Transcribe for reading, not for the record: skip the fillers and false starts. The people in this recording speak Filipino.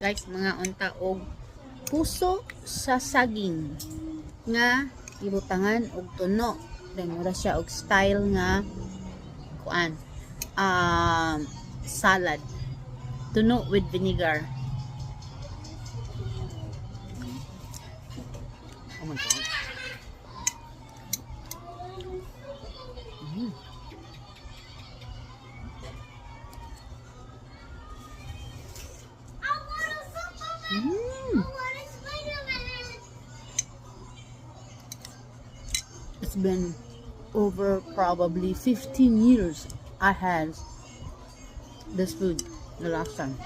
guys, mga unta og puso sa saging nga ibutangan og tuno. Then mura siya og style nga kuan salad. Tuno with vinegar. Oh my god. It's been over probably 15 years I had this food the last time.